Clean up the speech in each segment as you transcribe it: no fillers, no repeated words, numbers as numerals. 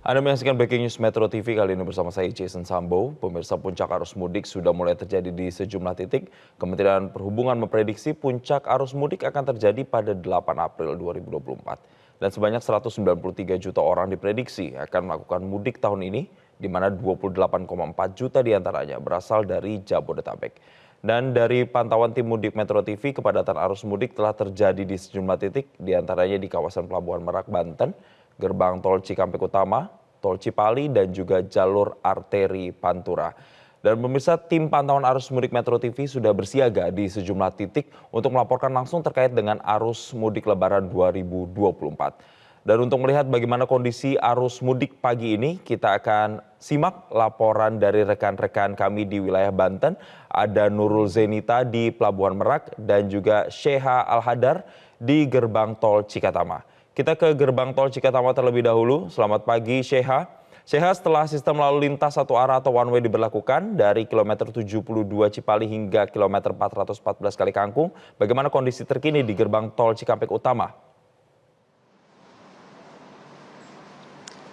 Anda menyaksikan Breaking News Metro TV kali ini bersama saya Jason Sambo. Pemirsa, puncak arus mudik sudah mulai terjadi di sejumlah titik. Kementerian Perhubungan memprediksi puncak arus mudik akan terjadi pada 8 April 2024. Dan sebanyak 193 juta orang diprediksi akan melakukan mudik tahun ini, di mana 28,4 juta diantaranya berasal dari Jabodetabek. Dan dari pantauan tim mudik Metro TV, kepadatan arus mudik telah terjadi di sejumlah titik, diantaranya di kawasan Pelabuhan Merak, Banten, gerbang tol Cikampek Utama, tol Cipali, dan juga jalur arteri Pantura. Dan pemirsa, tim pantauan arus mudik Metro TV sudah bersiaga di sejumlah titik untuk melaporkan langsung terkait dengan arus mudik Lebaran 2024. Dan untuk melihat bagaimana kondisi arus mudik pagi ini, kita akan simak laporan dari rekan-rekan kami di wilayah Banten. Ada Nurul Zenita di Pelabuhan Merak dan juga Sheha Al-Hadar di gerbang tol Cikatama. Kita ke gerbang tol Cikatama terlebih dahulu. Selamat pagi Sheha. Sheha, setelah sistem lalu lintas satu arah atau one way diberlakukan dari kilometer 72 Cipali hingga kilometer 414 Kalikangkung, bagaimana kondisi terkini di gerbang tol Cikampek Utama?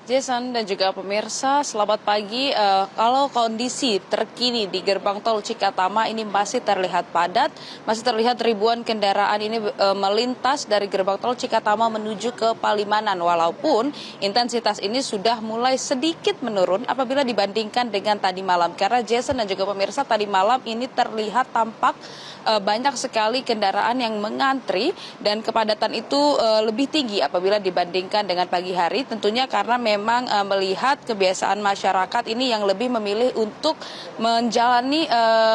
Jason dan juga pemirsa, selamat pagi. Kalau kondisi terkini di gerbang tol Cikatama ini masih terlihat padat, masih terlihat ribuan kendaraan ini melintas dari gerbang tol Cikatama menuju ke Palimanan. Walaupun intensitas ini sudah mulai sedikit menurun apabila dibandingkan dengan tadi malam. Karena Jason dan juga pemirsa, tadi malam ini terlihat tampak banyak sekali kendaraan yang mengantri dan kepadatan itu lebih tinggi apabila dibandingkan dengan pagi hari. Tentunya karena memang melihat kebiasaan masyarakat ini yang lebih memilih untuk menjalani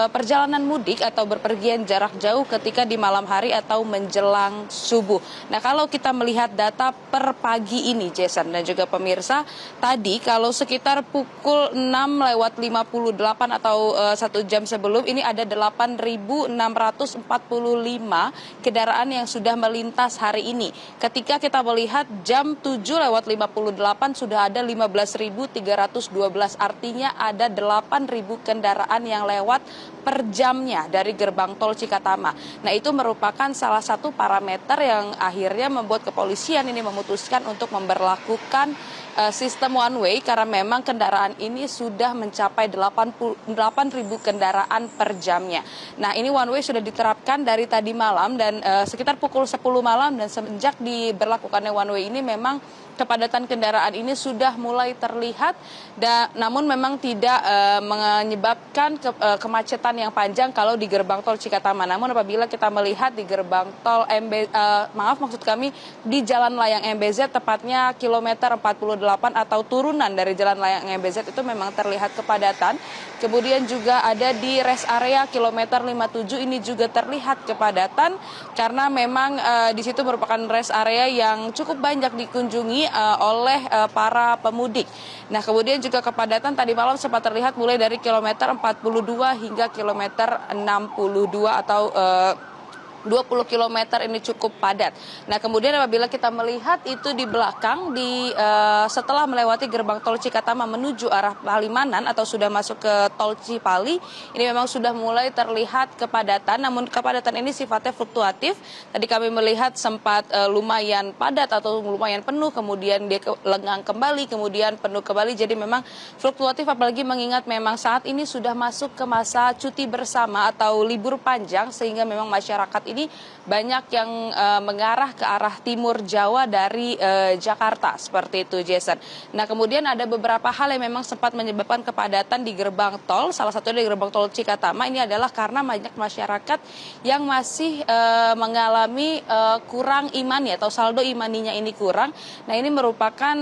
perjalanan mudik atau berpergian jarak jauh ketika di malam hari atau menjelang subuh. Nah, kalau kita melihat data per pagi ini, Jason dan juga pemirsa, tadi kalau sekitar pukul 6:58 atau 1 jam sebelum ini ada 8.645 kendaraan yang sudah melintas hari ini. Ketika kita melihat jam 7:58 sudah ada 15.312, artinya ada 8.000 kendaraan yang lewat per jamnya dari gerbang tol Cikatama. Nah, itu merupakan salah satu parameter yang akhirnya membuat kepolisian ini memutuskan untuk memberlakukan sistem one way karena memang kendaraan ini sudah mencapai 8.000 kendaraan per jamnya. Nah, ini one way sudah diterapkan dari tadi malam dan sekitar pukul 10 malam, dan semenjak diberlakukannya one way ini memang kepadatan kendaraan ini sudah mulai terlihat, namun memang tidak menyebabkan kemacetan yang panjang kalau di gerbang tol Cikatama. Namun apabila kita melihat di gerbang tol di Jalan Layang MBZ, tepatnya kilometer 48 atau turunan dari Jalan Layang MBZ, itu memang terlihat kepadatan. Kemudian juga ada di rest area kilometer 57 ini juga terlihat kepadatan karena memang di situ merupakan rest area yang cukup banyak dikunjungi oleh para pemudik. Nah, kemudian juga kepadatan tadi malam sempat terlihat mulai dari kilometer 42 hingga kilometer 62 atau 20 km ini cukup padat. Nah, kemudian apabila kita melihat itu di belakang, setelah melewati gerbang tol Cikatama menuju arah Palimanan atau sudah masuk ke tol Cipali, ini memang sudah mulai terlihat kepadatan. Namun kepadatan ini sifatnya fluktuatif. Tadi kami melihat sempat lumayan padat atau lumayan penuh, kemudian dia lengang kembali, kemudian penuh kembali. Jadi memang fluktuatif, apalagi mengingat memang saat ini sudah masuk ke masa cuti bersama atau libur panjang, sehingga memang masyarakat ini banyak yang mengarah ke arah timur Jawa dari Jakarta, seperti itu, Jason. Nah, kemudian ada beberapa hal yang memang sempat menyebabkan kepadatan di gerbang tol. Salah satunya di gerbang tol Cikatama ini adalah karena banyak masyarakat yang masih mengalami kurang imani atau saldo imaninya ini kurang. Nah, ini merupakan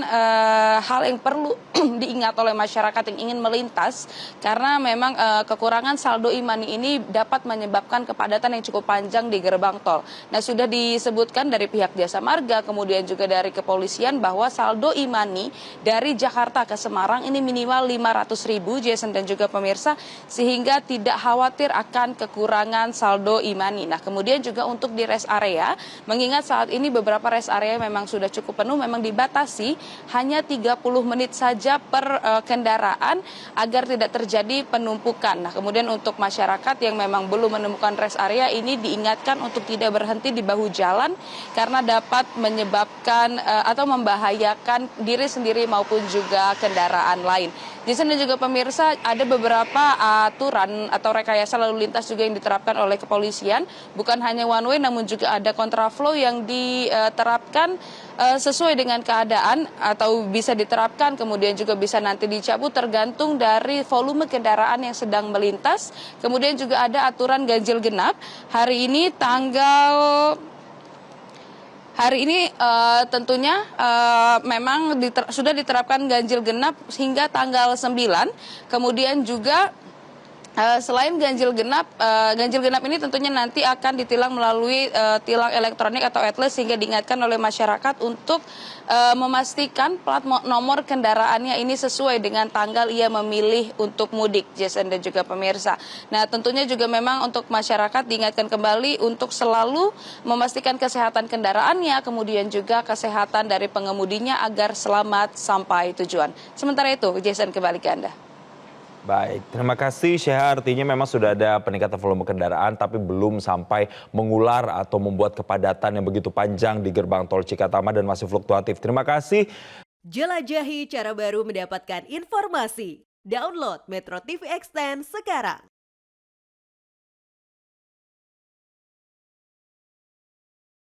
hal yang perlu diingat oleh masyarakat yang ingin melintas karena memang kekurangan saldo imani ini dapat menyebabkan kepadatan yang cukup panjang di gerbang tol. Nah, sudah disebutkan dari pihak Jasa Marga, kemudian juga dari kepolisian bahwa saldo imani dari Jakarta ke Semarang ini minimal 500.000, Jason dan juga pemirsa, sehingga tidak khawatir akan kekurangan saldo imani. Nah, kemudian juga untuk di rest area, mengingat saat ini beberapa rest area memang sudah cukup penuh, memang dibatasi hanya 30 menit saja per kendaraan agar tidak terjadi penumpukan. Nah, kemudian untuk masyarakat yang memang belum menemukan rest area ini diingatkan diingatkan untuk tidak berhenti di bahu jalan karena dapat menyebabkan atau membahayakan diri sendiri maupun juga kendaraan lain. Jason dan juga pemirsa, ada beberapa aturan atau rekayasa lalu lintas juga yang diterapkan oleh kepolisian. Bukan hanya one way, namun juga ada kontraflow yang diterapkan sesuai dengan keadaan atau bisa diterapkan, kemudian juga bisa nanti dicabut tergantung dari volume kendaraan yang sedang melintas. Kemudian juga ada aturan ganjil genap. Hari ini tentunya memang sudah diterapkan ganjil genap hingga tanggal 9. Kemudian juga selain ganjil genap ini tentunya nanti akan ditilang melalui tilang elektronik atau atlas, sehingga diingatkan oleh masyarakat untuk memastikan plat nomor kendaraannya ini sesuai dengan tanggal ia memilih untuk mudik, Jason dan juga pemirsa. Nah, tentunya juga memang untuk masyarakat diingatkan kembali untuk selalu memastikan kesehatan kendaraannya, kemudian juga kesehatan dari pengemudinya agar selamat sampai tujuan. Sementara itu, Jason, kembali ke Anda. Baik, terima kasih Syah. Artinya memang sudah ada peningkatan volume kendaraan tapi belum sampai mengular atau membuat kepadatan yang begitu panjang di gerbang tol Cikatama dan masih fluktuatif. Terima kasih. Jelajahi cara baru mendapatkan informasi. Download Metro TV Extend sekarang.